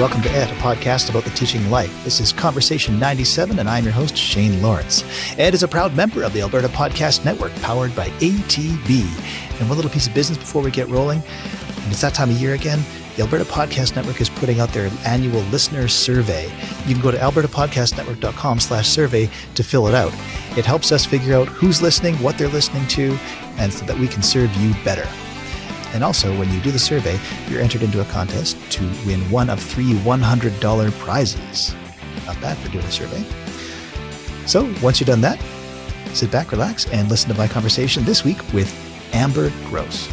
Welcome to Ed, a podcast about the teaching life. This is Conversation 97, and I'm your host, Shane Lawrence. Ed is a proud member of the Alberta Podcast Network, powered by ATB. And one little piece of business before we get rolling, and it's that time of year again, the Alberta Podcast Network is putting out their annual listener survey. You can go to albertapodcastnetwork.com/survey to fill it out. It helps us figure out who's listening, what they're listening to, and so that we can serve you better. And also, when you do the survey, you're entered into a contest to win one of three $100 prizes. Not bad for doing a survey. So once you've done that, sit back, relax, and listen to my conversation this week with Amber Grohs.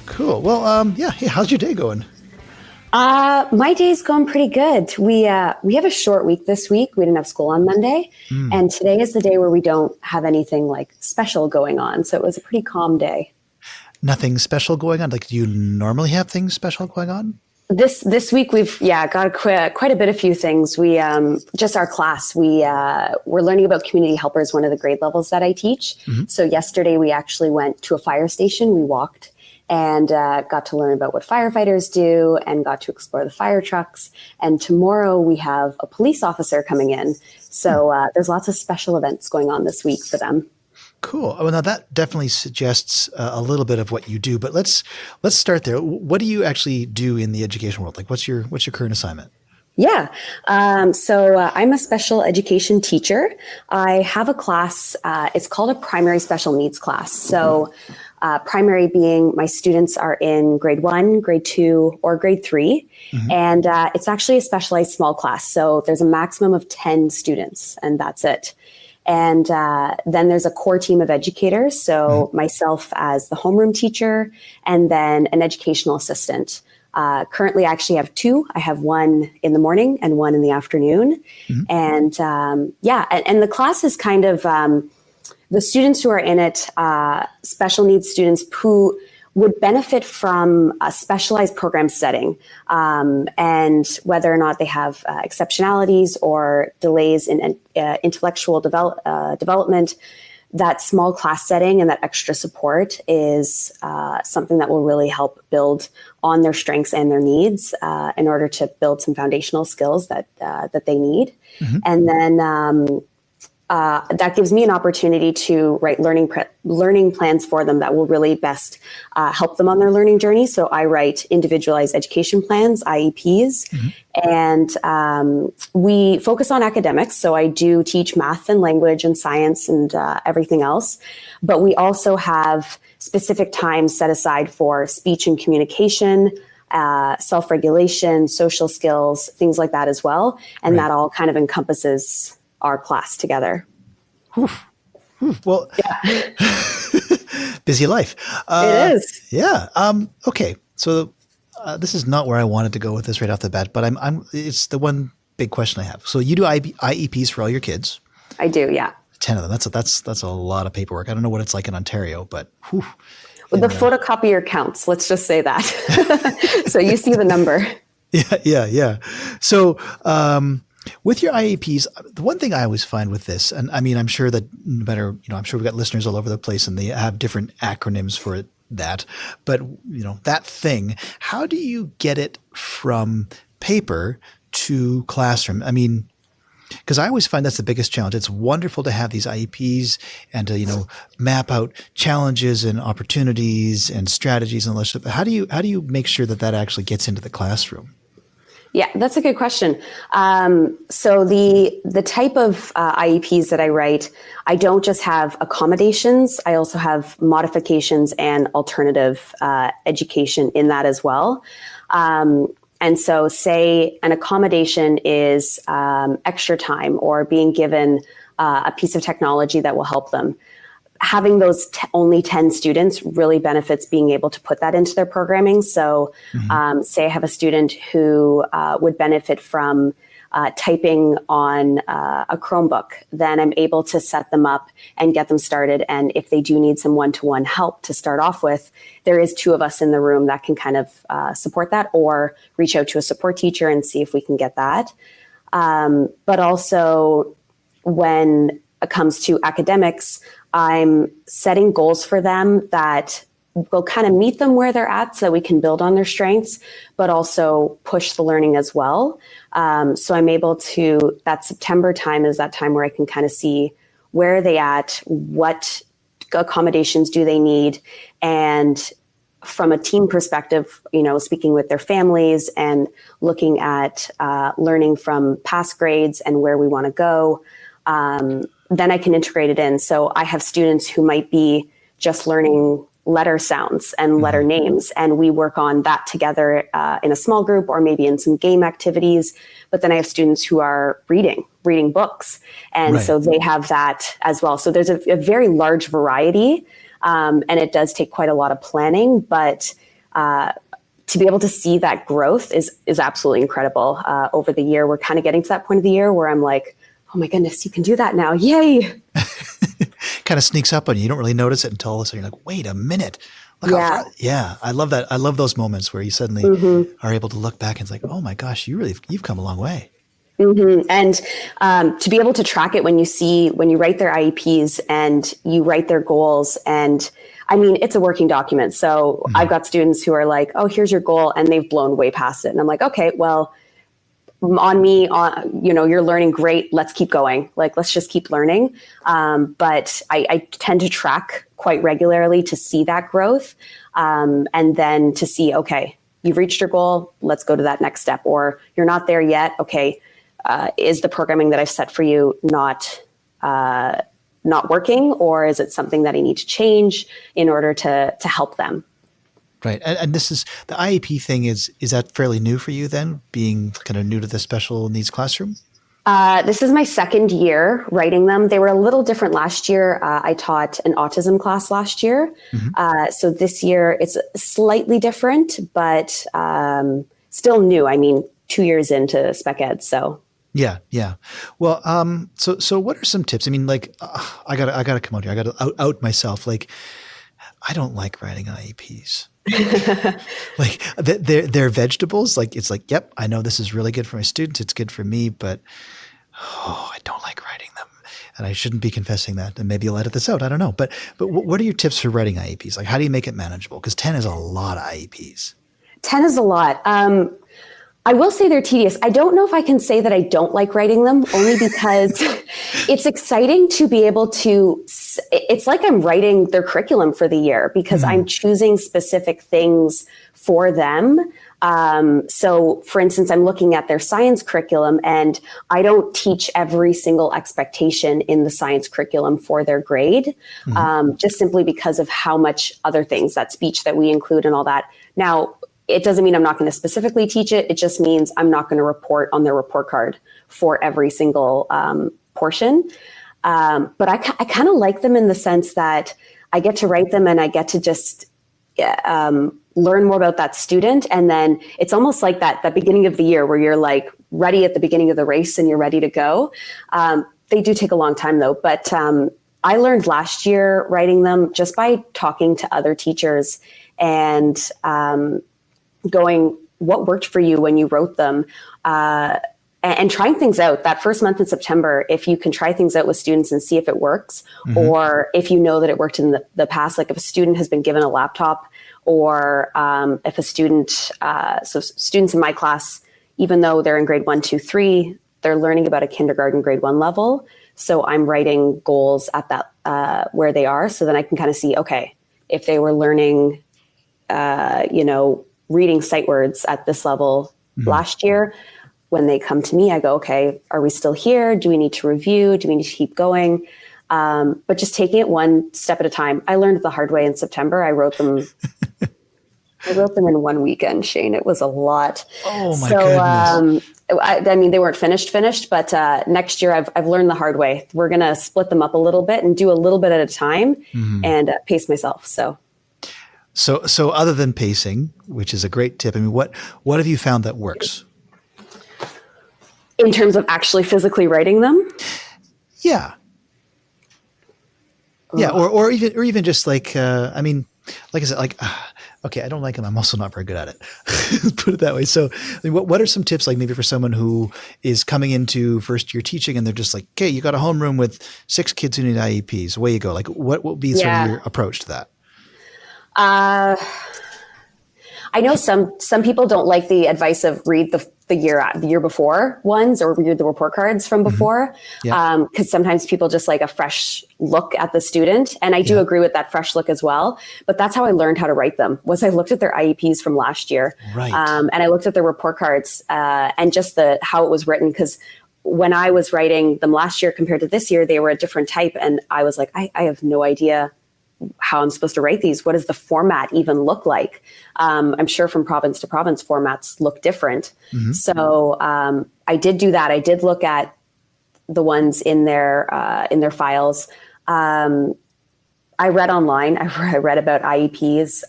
Cool. Well, hey, how's your day going? My day's going pretty good. We have a short week this week. We didn't have school on Monday. And today is the day where we don't have anything like special going on. So it was a pretty calm day. Nothing special going on? Like, do you normally have things special going on? This week we've got quite a bit of few things. We just our class, we're learning about community helpers, one of the grade levels that I teach. So yesterday we actually went to a fire station. We walked and got to learn about what firefighters do and got to explore the fire trucks. And tomorrow we have a police officer coming in. So there's lots of special events going on this week for them. Cool. Well, now that definitely suggests a little bit of what you do, but let's start there. What do you actually do in the education world? Like, what's your current assignment? Yeah. So I'm a special education teacher. I have a class. It's called a primary special needs class. So primary being my students are in grade 1, grade 2, or grade 3. And it's actually a specialized small class. So there's a maximum of 10 students, and that's it. And then there's a core team of educators. So myself as the homeroom teacher, and then an educational assistant. Currently, I actually have 2. I have one in the morning and one in the afternoon. And and the class is kind of the students who are in it, special needs students who would benefit from a specialized program setting, and whether or not they have exceptionalities or delays in intellectual development, that small class setting and that extra support is something that will really help build on their strengths and their needs in order to build some foundational skills that they need. And then that gives me an opportunity to write learning plans for them that will really best help them on their learning journey. So I write individualized education plans, IEPs, and we focus on academics. So I do teach math and language and science and everything else. But we also have specific times set aside for speech and communication, self-regulation, social skills, things like that as well. And that all kind of encompasses our class together. Well, busy life. It is. Yeah. Okay. So this is not where I wanted to go with this right off the bat, but it's the one big question I have. So you do IEPs for all your kids? I do. Yeah. 10 of them. That's a lot of paperwork. I don't know what it's like in Ontario, but Well, the photocopier counts. Let's just say that. So you see the number. Yeah. So, with your IEPs, the one thing I always find with this, and I mean, I'm sure that no matter, I'm sure we've got listeners all over the place and they have different acronyms for that, but that thing, how do you get it from paper to classroom? I mean, because I always find that's the biggest challenge. It's wonderful to have these IEPs and to, map out challenges and opportunities and strategies and all that stuff. How do you make sure that actually gets into the classroom? Yeah, that's a good question. So the type of IEPs that I write, I don't just have accommodations. I also have modifications and alternative education in that as well. And so say an accommodation is extra time or being given a piece of technology that will help them. Having those only 10 students really benefits being able to put that into their programming. So say I have a student who would benefit from typing on a Chromebook, then I'm able to set them up and get them started. And if they do need some one-to-one help to start off with, there is 2 of us in the room that can kind of support that, or reach out to a support teacher and see if we can get that. But also when it comes to academics, I'm setting goals for them that we'll kind of meet them where they're at so that we can build on their strengths, but also push the learning as well. So I'm able to, that September time is that time where I can kind of see where are they at, what accommodations do they need, and from a team perspective, speaking with their families and looking at learning from past grades and where we want to go, then I can integrate it in. So I have students who might be just learning letter sounds and letter names, and we work on that together in a small group or maybe in some game activities. But then I have students who are reading books, and so they have that as well. So there's a very large variety, and it does take quite a lot of planning, but to be able to see that growth is absolutely incredible. Over the year, we're kind of getting to that point of the year where I'm like, oh my goodness, you can do that now. Yay. Kind of sneaks up on you. You don't really notice it until all of a sudden you're like, wait a minute. Look how far. Yeah. I love that. I love those moments where you suddenly are able to look back and it's like, oh my gosh, you've come a long way. And to be able to track it when you write their IEPs and you write their goals, and I mean, it's a working document. So I've got students who are like, oh, here's your goal, and they've blown way past it. And I'm like, okay, well, on me, you're learning great. Let's keep going. Like, let's just keep learning. But I tend to track quite regularly to see that growth. And then to see, okay, you've reached your goal. Let's go to that next step. Or you're not there yet. Okay. Is the programming that I've set for you not working? Or is it something that I need to change in order to help them? Right. And this is the IEP thing is that fairly new for you then, being kind of new to the special needs classroom? This is my second year writing them. They were a little different last year. I taught an autism class last year. So this year it's slightly different, but still new. I mean, 2 years into Spec Ed. So. Yeah. Yeah. Well, so what are some tips? I mean, like, I gotta come out here. I gotta out myself. Like, I don't like writing IEPs. Like they're vegetables. Like, it's like, yep, I know this is really good for my students. It's good for me, but I don't like writing them, and I shouldn't be confessing that. And maybe you'll edit this out. I don't know. But what are your tips for writing IEPs? Like, how do you make it manageable? Because 10 is a lot of IEPs. 10 is a lot. I will say they're tedious. I don't know if I can say that I don't like writing them, only because it's exciting to be able to, it's like I'm writing their curriculum for the year because I'm choosing specific things for them. So for instance, I'm looking at their science curriculum, and I don't teach every single expectation in the science curriculum for their grade, just simply because of how much other things, that speech that we include and all that. Now, it doesn't mean I'm not going to specifically teach it. It just means I'm not going to report on their report card for every single portion. But I kind of like them in the sense that I get to write them and I get to just learn more about that student. And then it's almost like that beginning of the year where you're like ready at the beginning of the race and you're ready to go. They do take a long time though. But I learned last year writing them just by talking to other teachers and going, what worked for you when you wrote them, and trying things out. That first month in September, if you can try things out with students and see if it works, or if you know that it worked in the past, like if a student has been given a laptop, or if a student, so students in my class, even though they're in grade 1, 2, 3, they're learning about a kindergarten grade 1 level. So I'm writing goals at that where they are. So then I can kind of see, okay, if they were learning, reading sight words at this level last year, when they come to me, I go, okay, are we still here? Do we need to review? Do we need to keep going? But just taking it one step at a time. I learned the hard way in September. I wrote them in one weekend, Shane. It was a lot. Oh my goodness. I mean, they weren't finished, but next year I've learned the hard way. We're going to split them up a little bit and do a little bit at a time and pace myself. So other than pacing, which is a great tip, I mean, what have you found that works? In terms of actually physically writing them? Yeah. Yeah. Or even just like, I mean, like I said, like, okay, I don't like them. I'm also not very good at it. Put it that way. So I mean, what are some tips, like maybe for someone who is coming into first year teaching and they're just like, okay, you got a homeroom with 6 kids who need IEPs. Away you go. Like what will be sort of your approach to that? I know some people don't like the advice of read the year before ones or read the report cards from before. Yeah. Because sometimes people just like a fresh look at the student. And I do agree with that fresh look as well. But that's how I learned how to write them, was I looked at their IEPs from last year. Right. And I looked at their report cards and just how it was written. Because when I was writing them last year compared to this year, they were a different type. And I was like, I have no idea how I'm supposed to write these. What does the format even look like? I'm sure from province to province, formats look different. So I did do that. I did look at the ones in their files. I read online. I read about IEPs.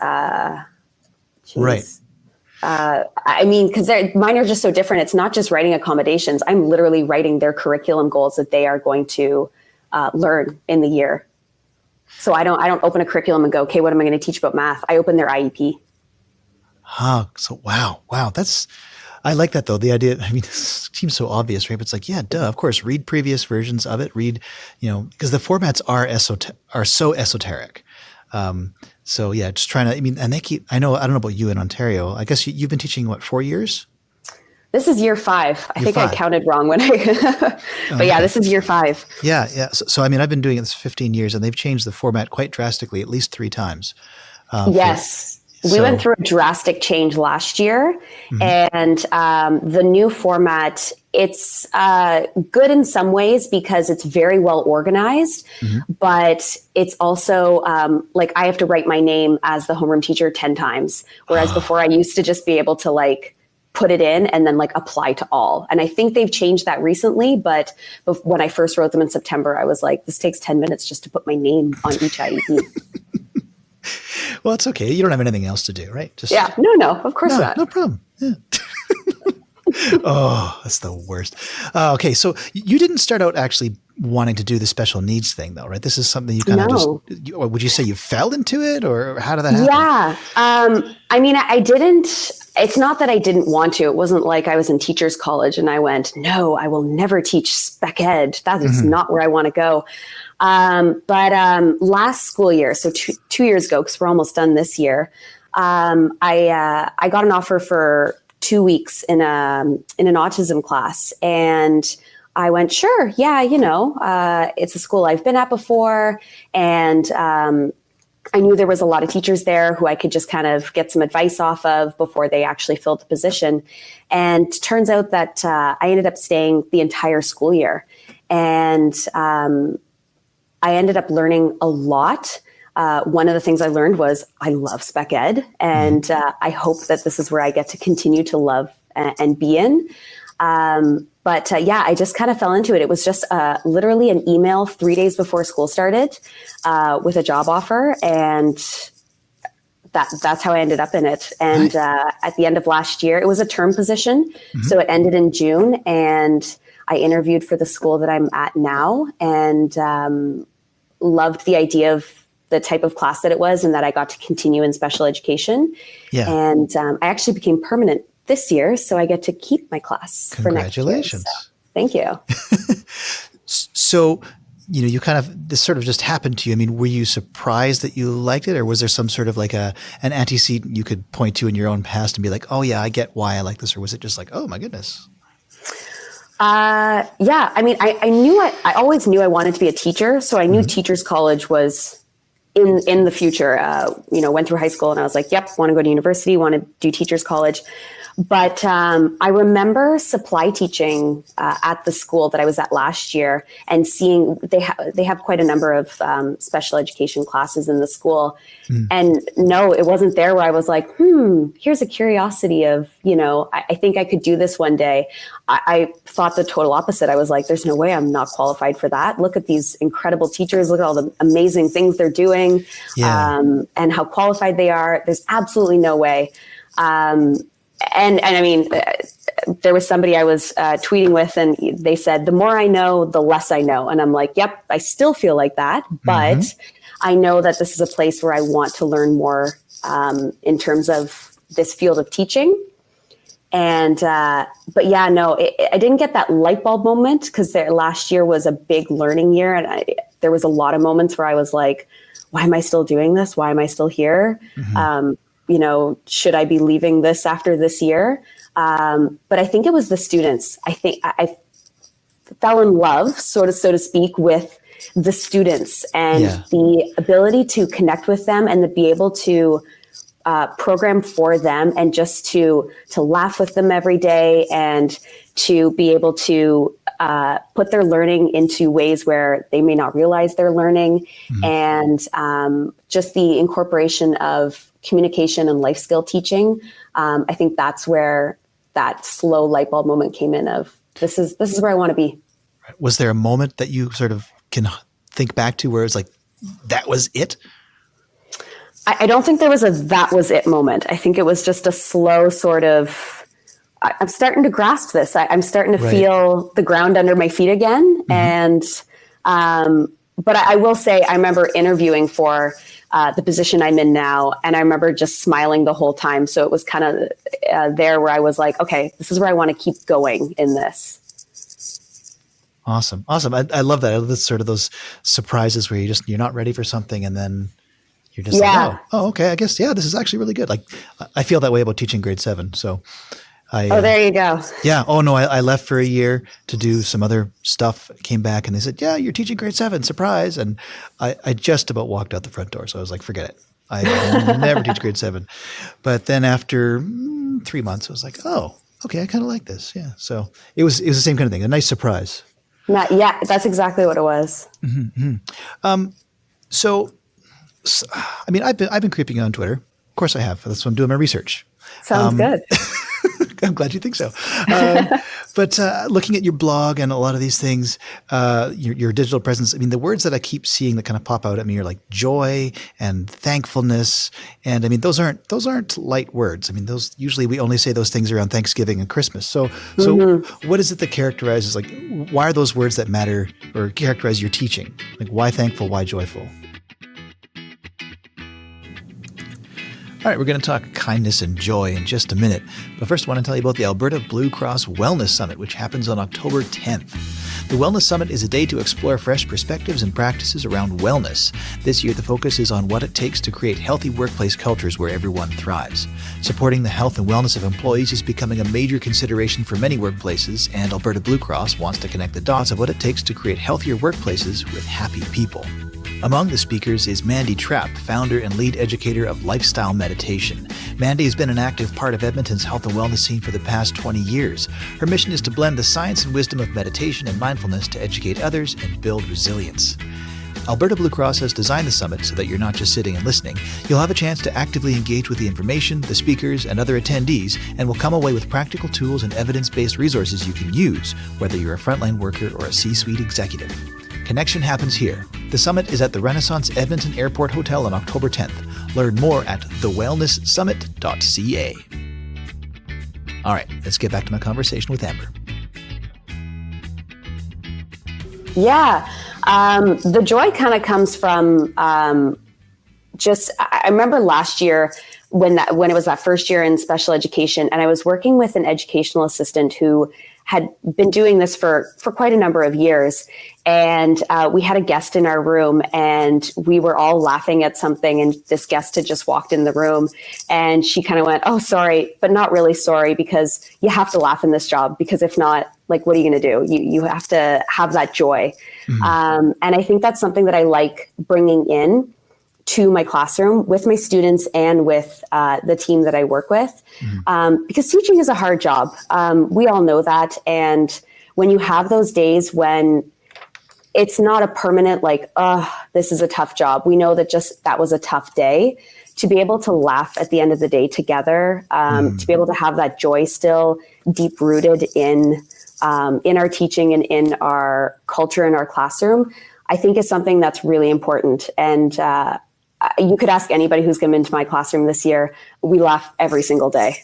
Right. I mean, because mine are just so different. It's not just writing accommodations. I'm literally writing their curriculum goals that they are going to learn in the year. So I don't open a curriculum and go, okay, what am I going to teach about math? I open their IEP. So wow. I like that though. The idea, I mean, it seems so obvious, right? But it's like, yeah, duh, of course, read previous versions of it, because the formats are so esoteric. So yeah, just trying to, I mean, and I don't know about you in Ontario. I guess you've been teaching 4 years? This is year 5. I think I counted wrong when but yeah, this is year 5. Yeah. So I mean, I've been doing this 15 years and they've changed the format quite drastically, at least 3 times. Yes. We went through a drastic change last year, and the new format, it's good in some ways because it's very well organized, but it's also like I have to write my name as the homeroom teacher 10 times, whereas before I used to just be able to put it in and then apply to all. And I think they've changed that recently, but when I first wrote them in September, I was like, this takes 10 minutes just to put my name on each IEP. Well, it's okay. You don't have anything else to do, right? No, of course not. No problem. Yeah. Oh, that's the worst. Okay. So you didn't start out actually wanting to do the special needs thing though, right? This is something you kind of would you say you fell into it, or how did that happen? Yeah. I mean, I didn't, it's not that I didn't want to. It wasn't like I was in teachers college and I went, no, I will never teach Spec Ed. That is not where I want to go. But last school year, so 2 years ago, because we're almost done this year, I got an offer for 2 weeks in an autism class, and I went, sure, yeah, it's a school I've been at before, and I knew there was a lot of teachers there who I could just kind of get some advice off of before they actually filled the position. And turns out that I ended up staying the entire school year, and I ended up learning a lot. One of the things I learned was I love Spec Ed, and I hope that this is where I get to continue to love and be in. But I just kind of fell into it. It was just literally an email 3 days before school started with a job offer, and that's how I ended up in it. And at the end of last year, it was a term position, so it ended in June, and I interviewed for the school that I'm at now, and loved the idea of the type of class that it was, and that I got to continue in special education. Yeah. And I actually became permanent this year, so I get to keep my class for next year. Congratulations. So, thank you. So, you kind of, this sort of just happened to you. I mean, were you surprised that you liked it, or was there some sort of an antecedent you could point to in your own past and be like, oh yeah, I get why I like this? Or was it just like, oh my goodness? Yeah. I mean, I always knew I wanted to be a teacher. So I knew teachers college was in the future. Went through high school and I was like, yep, want to go to university, want to do teachers college. But I remember supply teaching at the school that I was at last year, and seeing they have quite a number of special education classes in the school. And no, it wasn't there where I was like, here's a curiosity of, I think I could do this one day. I thought the total opposite. I was like, there's no way I'm not qualified for that. Look at these incredible teachers. Look at all the amazing things they're doing, and how qualified they are. There's absolutely no way. And I mean, there was somebody I was tweeting with, and they said, the more I know, the less I know. And I'm like, yep, I still feel like that. But I know that this is a place where I want to learn more in terms of this field of teaching. And, but yeah, no, I didn't get that light bulb moment, because last year was a big learning year, and there was a lot of moments where I was like, why am I still doing this? Why am I still here? Should I be leaving this after this year? But I think it was the students. I think I fell in love, so to speak, with the students and the ability to connect with them and to be able to program for them and just to laugh with them every day and to be able to put their learning into ways where they may not realize they're learning, and just the incorporation of communication and life skill teaching. I think that's where that slow light bulb moment came in of this is where I want to be. Was there a moment that you sort of can think back to where it's like, that was it? I don't think there was a that was it moment. I think it was just a slow sort of, I'm starting to grasp this. I'm starting to feel the ground under my feet again. And, but I will say, I remember interviewing for the position I'm in now, and I remember just smiling the whole time. So it was kind of there where I was like, okay, this is where I want to keep going in this. Awesome. I love that. I love this sort of those surprises where you're not ready for something, and then you're just like, oh, okay, I guess, this is actually really good. Like, I feel that way about teaching grade 7. So there you go. Yeah. Oh no, I left for a year to do some other stuff, came back, and they said, yeah, you're teaching grade 7, surprise. And I just about walked out the front door. So I was like, forget it. I never teach grade 7. But then after 3 months, I was like, oh, okay, I kind of like this. Yeah. So it was the same kind of thing. A nice surprise. Yeah, that's exactly what it was. So, I mean, I've been creeping on Twitter. Of course I have. That's why I'm doing my research. Sounds good. I'm glad you think so. But looking at your blog and a lot of these things, your digital presence, I mean, the words that I keep seeing that kind of pop out at me are like joy and thankfulness. And I mean, those aren't light words. I mean, those usually we only say those things around Thanksgiving and Christmas. So what is it that characterizes, like, why are those words that matter or characterize your teaching? Like, why thankful? Why joyful? All right, we're going to talk kindness and joy in just a minute. But first, I want to tell you about the Alberta Blue Cross Wellness Summit, which happens on October 10th. The Wellness Summit is a day to explore fresh perspectives and practices around wellness. This year, the focus is on what it takes to create healthy workplace cultures where everyone thrives. Supporting the health and wellness of employees is becoming a major consideration for many workplaces, and Alberta Blue Cross wants to connect the dots of what it takes to create healthier workplaces with happy people. Among the speakers is Mandy Trapp, founder and lead educator of Lifestyle Meditation. Mandy has been an active part of Edmonton's health and wellness scene for the past 20 years. Her mission is to blend the science and wisdom of meditation and mindfulness to educate others and build resilience. Alberta Blue Cross has designed the summit so that you're not just sitting and listening. You'll have a chance to actively engage with the information, the speakers, and other attendees, and will come away with practical tools and evidence-based resources you can use, whether you're a frontline worker or a C-suite executive. Connection happens here. The summit is at the Renaissance Edmonton Airport Hotel on October 10th. Learn more at thewellnesssummit.ca. All right, let's get back to my conversation with Amber. Yeah, the joy kind of comes from I remember last year when it was that first year in special education, and I was working with an educational assistant who had been doing this for quite a number of years. And we had a guest in our room, and we were all laughing at something, and this guest had just walked in the room, and she kind of went, oh, sorry, but not really sorry, because you have to laugh in this job, because if not, like, what are you going to do? You have to have that joy. And I think that's something that I like bringing in to my classroom with my students and with the team that I work with, because teaching is a hard job. We all know that. And when you have those days when it's not a permanent, like, oh, this is a tough job. We know that that was a tough day. To be able to laugh at the end of the day together, to be able to have that joy still deep rooted in our teaching and in our culture in our classroom, I think is something that's really important. And you could ask anybody who's come into my classroom this year. We laugh every single day,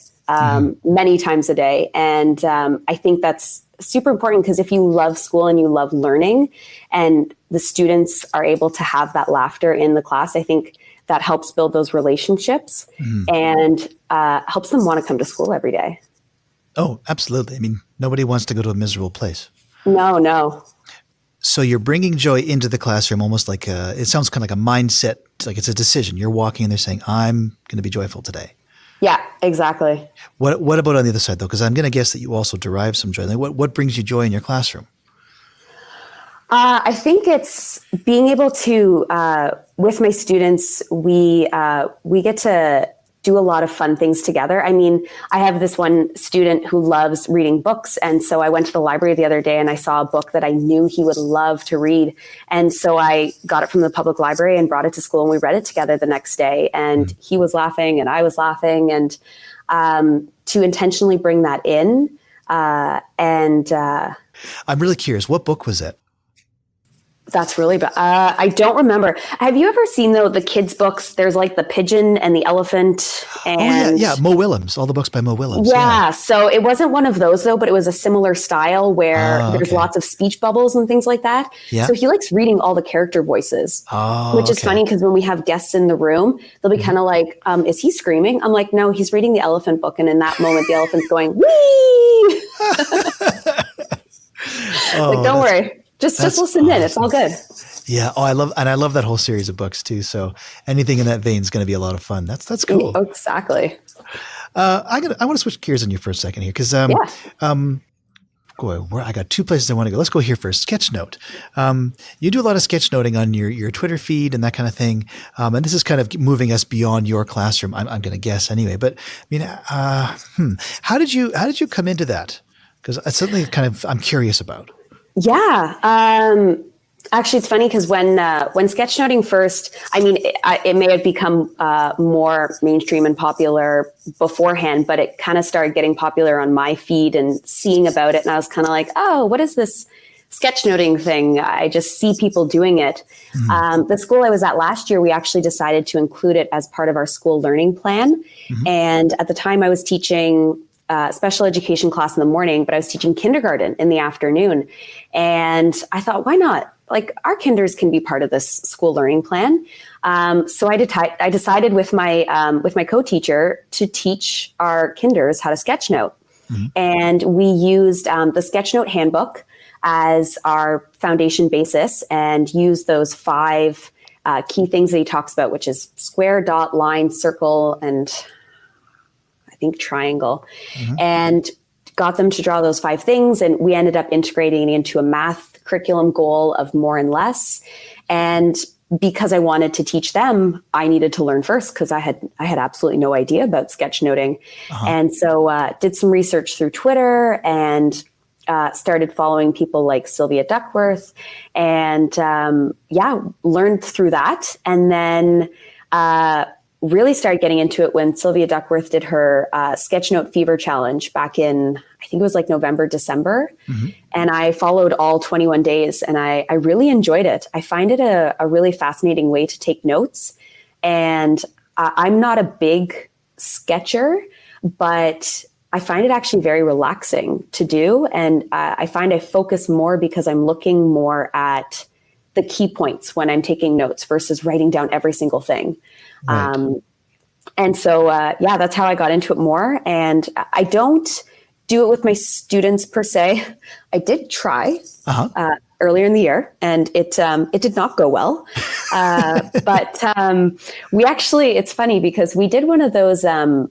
many times a day. And I think that's super important, because if you love school and you love learning and the students are able to have that laughter in the class, I think that helps build those relationships and helps them want to come to school every day. Oh, absolutely. I mean, nobody wants to go to a miserable place. No. So you're bringing joy into the classroom, almost like it sounds kind of like a mindset, like it's a decision. You're walking and they're saying, I'm going to be joyful today. Yeah, exactly. What about on the other side though? Because I'm going to guess that you also derive some joy. Like what brings you joy in your classroom? I think it's being able to, with my students, we get to do a lot of fun things together. I mean, I have this one student who loves reading books. And so I went to the library the other day and I saw a book that I knew he would love to read. And so I got it from the public library and brought it to school and we read it together the next day. And he was laughing and I was laughing. And to intentionally bring that in. I'm really curious, what book was it? That's really bad. I don't remember. Have you ever seen the kids' books? There's like the pigeon and the elephant. And yeah. Mo Willems, all the books by Mo Willems. Yeah. So it wasn't one of those though, but it was a similar style where there's lots of speech bubbles and things like that. Yeah. So he likes reading all the character voices, which is funny because when we have guests in the room, they'll be kind of like, is he screaming? I'm like, no, he's reading the elephant book. And in that moment, the elephant's going, wee! Like, don't worry. Just listen in. It's all good. Yeah. Oh, I love that whole series of books too. So anything in that vein is going to be a lot of fun. That's cool. Exactly. I want to switch gears on you for a second here because I got two places I want to go. Let's go here first. Sketchnote. You do a lot of sketchnoting on your Twitter feed and that kind of thing. And this is kind of moving us beyond your classroom. I'm going to guess anyway. But I mean, how did you come into that? Because it's something I'm curious about. Yeah. Actually, it's funny because when sketchnoting first, I mean, it may have become more mainstream and popular beforehand, but it kind of started getting popular on my feed and seeing about it. And I was kind of like, oh, what is this sketchnoting thing? I just see people doing it. Mm-hmm. The school I was at last year, we actually decided to include it as part of our school learning plan. Mm-hmm. And at the time I was teaching special education class in the morning, but I was teaching kindergarten in the afternoon. And I thought, why not? Like our kinders can be part of this school learning plan. So I decided with my co-teacher to teach our kinders how to sketchnote. Mm-hmm. And we used the sketchnote handbook as our foundation basis and used those 5 key things that he talks about, which is square, dot, line, circle, and triangle, mm-hmm. and got them to draw those 5 things. And we ended up integrating into a math curriculum goal of more and less. And because I wanted to teach them, I needed to learn first because I had absolutely no idea about sketchnoting. Uh-huh. And so did some research through Twitter and started following people like Sylvia Duckworth and learned through that. And then really started getting into it when Sylvia Duckworth did her Sketchnote Fever Challenge back in, I think it was like November, December. Mm-hmm. And I followed all 21 days and I really enjoyed it. I find it a really fascinating way to take notes. And I'm not a big sketcher, but I find it actually very relaxing to do. And I find I focus more because I'm looking more at the key points when I'm taking notes versus writing down every single thing. Right. And so, that's how I got into it more. And I don't do it with my students per se. I did try earlier in the year and it did not go well. But we actually, it's funny because we did one of those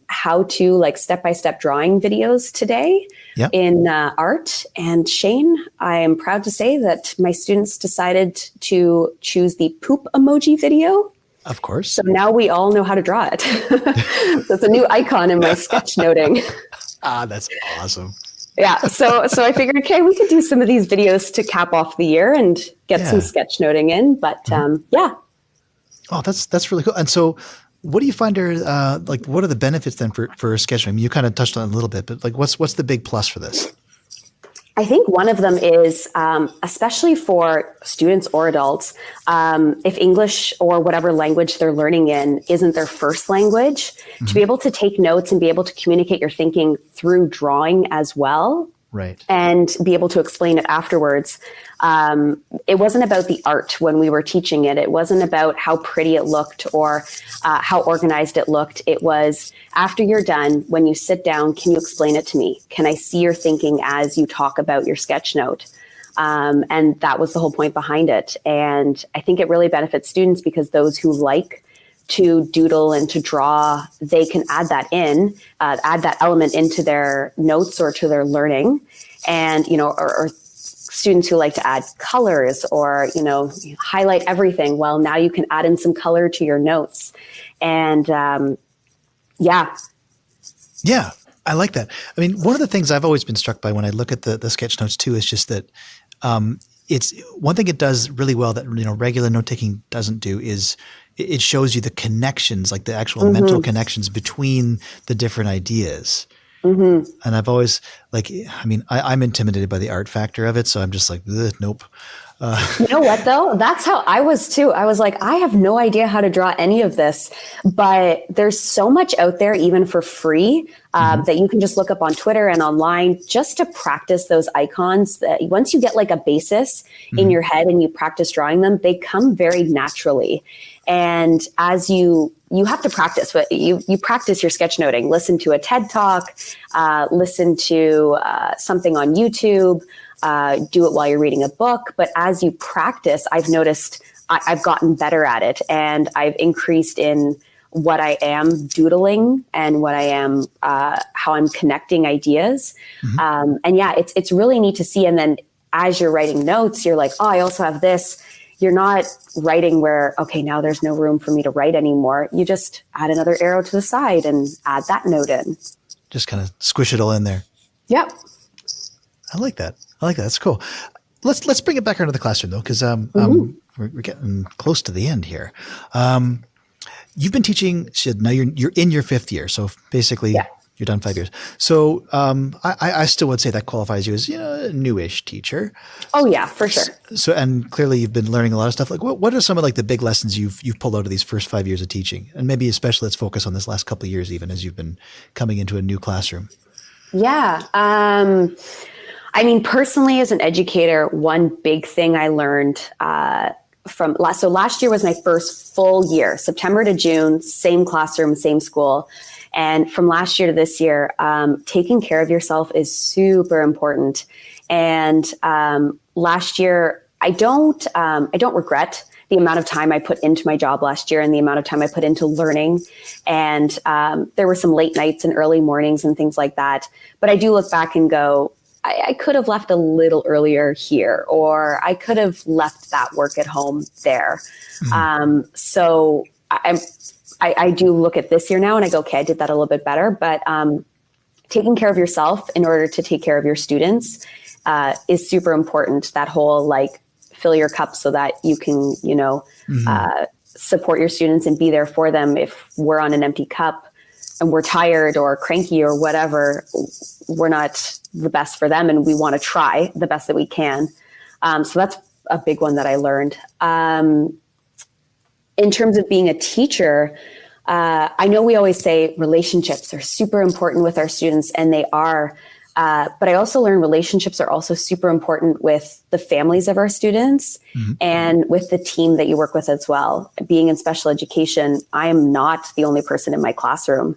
how to like step-by-step drawing videos today in art. And Shane, I am proud to say that my students decided to choose the poop emoji video. Of course. So now we all know how to draw it. So it's a new icon in my sketchnoting. That's awesome. Yeah. So I figured, okay, we could do some of these videos to cap off the year and get some sketchnoting in. But Oh, that's really cool. And so what do you find are what are the benefits then for sketchnoting? I mean, you kind of touched on it a little bit, but like what's the big plus for this? I think one of them is, especially for students or adults, if English or whatever language they're learning in isn't their first language, mm-hmm. to be able to take notes and be able to communicate your thinking through drawing as well. Right. And be able to explain it afterwards. It wasn't about the art when we were teaching it. It wasn't about how pretty it looked or how organized it looked. It was after you're done, when you sit down, can you explain it to me? Can I see your thinking as you talk about your sketch note? And that was the whole point behind it. And I think it really benefits students because those who like to doodle and to draw, they can add that element into their notes or to their learning. And, or students who like to add colors or, highlight everything. Well, now you can add in some color to your notes. And yeah. Yeah, I like that. I mean, one of the things I've always been struck by when I look at the sketch notes too is just that it's one thing it does really well that regular note taking doesn't do is it shows you the connections, like the actual mental connections between the different ideas. And I've always I'm intimidated by the art factor of it, so I'm just like, nope. You know what though? That's how I was too. I was like, I have no idea how to draw any of this, but there's so much out there, even for free, that you can just look up on Twitter and online just to practice those icons. That once you get like a basis in your head and you practice drawing them, they come very naturally. And as you have to practice, but you practice your sketchnoting, listen to a TED Talk, listen to something on YouTube, do it while you're reading a book. But as you practice, I've noticed I've gotten better at it, and I've increased in what I am doodling and what I am, how I'm connecting ideas. And yeah, it's really neat to see. And then as you're writing notes, you're like, oh, I also have this. You're not writing where, okay, now there's no room for me to write anymore. You just add another arrow to the side and add that note in. Just kind of squish it all in there. Yep. I like that. That's cool. Let's bring it back into the classroom though, because we're getting close to the end here. You've been teaching. Now you're in your 5th year, so basically you're done 5 years. So I still would say that qualifies you as a newish teacher. Oh yeah, for sure. So and clearly you've been learning a lot of stuff. Like what are some of like the big lessons you've pulled out of these first 5 years of teaching, and maybe especially let's focus on this last couple of years, even as you've been coming into a new classroom. Yeah. I mean, personally, as an educator, one big thing I learned so last year was my first full year, September to June, same classroom, same school. And from last year to this year, taking care of yourself is super important. And last year, I don't regret the amount of time I put into my job last year and the amount of time I put into learning. And there were some late nights and early mornings and things like that. But I do look back and go, I could have left a little earlier here, or I could have left that work at home there. So I do look at this year now and I go, okay, I did that a little bit better. But taking care of yourself in order to take care of your students is super important. That whole like fill your cup so that you can, support your students and be there for them. If we're on an empty cup and we're tired or cranky or whatever, we're not the best for them, and we want to try the best that we can. So that's a big one that I learned. In terms of being a teacher, I know we always say relationships are super important with our students, and they are. But I also learned relationships are also super important with the families of our students and with the team that you work with as well. Being in special education, I am not the only person in my classroom.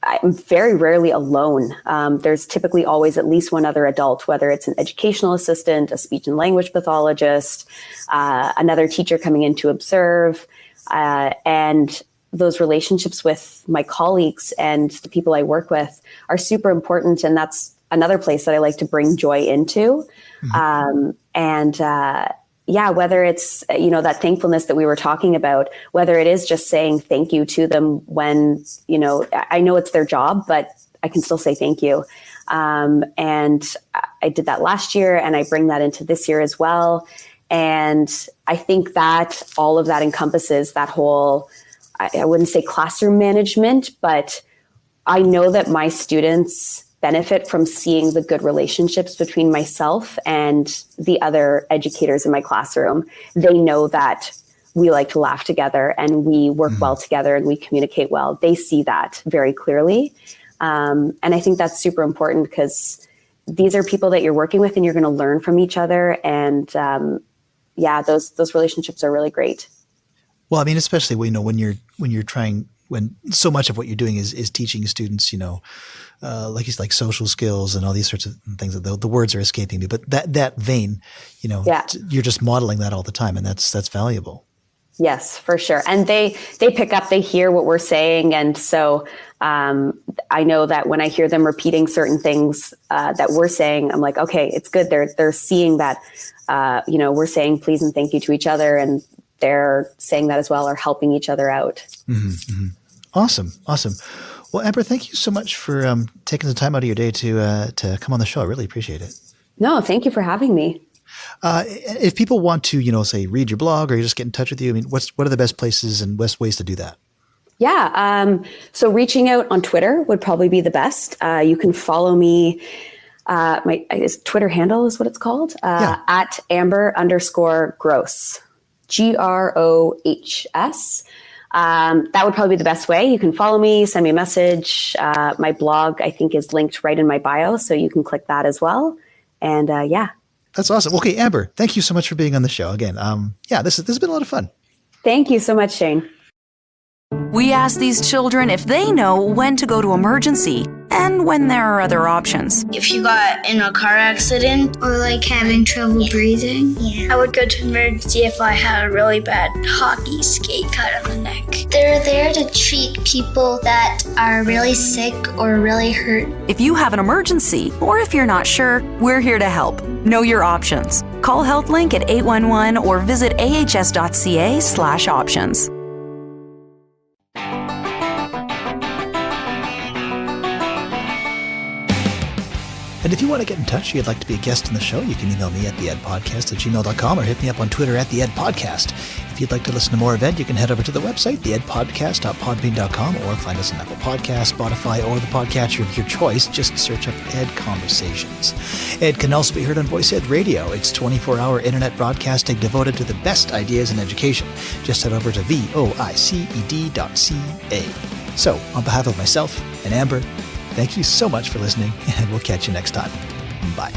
I'm very rarely alone. There's typically always at least one other adult, whether it's an educational assistant, a speech and language pathologist, another teacher coming in to observe, and those relationships with my colleagues and the people I work with are super important. And that's another place that I like to bring joy into. Whether it's, that thankfulness that we were talking about, whether it is just saying thank you to them when, I know it's their job, but I can still say thank you. And I did that last year, and I bring that into this year as well. And I think that all of that encompasses that whole, I wouldn't say classroom management, but I know that my students benefit from seeing the good relationships between myself and the other educators in my classroom. They know that we like to laugh together and we work well together and we communicate well. They see that very clearly. And I think that's super important because these are people that you're working with and you're going to learn from each other. And those relationships are really great. Well, I mean, especially when you're trying when so much of what you're doing is teaching students, like social skills and all these sorts of things. The words are escaping me, but that vein, you're just modeling that all the time, and that's valuable. Yes, for sure. And they pick up, they hear what we're saying. And so I know that when I hear them repeating certain things that we're saying, I'm like, okay, it's good. They're seeing that, we're saying please and thank you to each other, and they're saying that as well, or helping each other out. Mm-hmm, mm-hmm. Awesome. Well, Amber, thank you so much for taking the time out of your day to come on the show. I really appreciate it. No, thank you for having me. If people want to, say read your blog or just get in touch with you, I mean, what are the best places and best ways to do that? Yeah. So reaching out on Twitter would probably be the best. You can follow me. My Twitter handle is what it's called, at Amber_Grohs, Grohs. That would probably be the best way. You can follow me, send me a message. My blog, I think, is linked right in my bio, so you can click that as well. And That's awesome. Okay, Amber, thank you so much for being on the show again. This has been a lot of fun. Thank you so much, Shane. We asked these children if they know when to go to emergency and when there are other options. If you got in a car accident or like having trouble breathing, I would go to emergency if I had a really bad hockey skate cut on the neck. They're there to treat people that are really sick or really hurt. If you have an emergency or if you're not sure, we're here to help. Know your options. Call HealthLink at 811 or visit ahs.ca/options. And if you want to get in touch, you'd like to be a guest on the show, you can email me at theedpodcast@gmail.com or hit me up on Twitter at theedpodcast. If you'd like to listen to more of Ed, you can head over to the website, theedpodcast.podbean.com, or find us on Apple Podcasts, Spotify, or the podcatcher of your choice. Just search up Ed Conversations. Ed can also be heard on Voice Ed Radio. It's 24-hour internet broadcasting devoted to the best ideas in education. Just head over to voiced.ca. So, on behalf of myself and Amber, thank you so much for listening, and we'll catch you next time. Bye.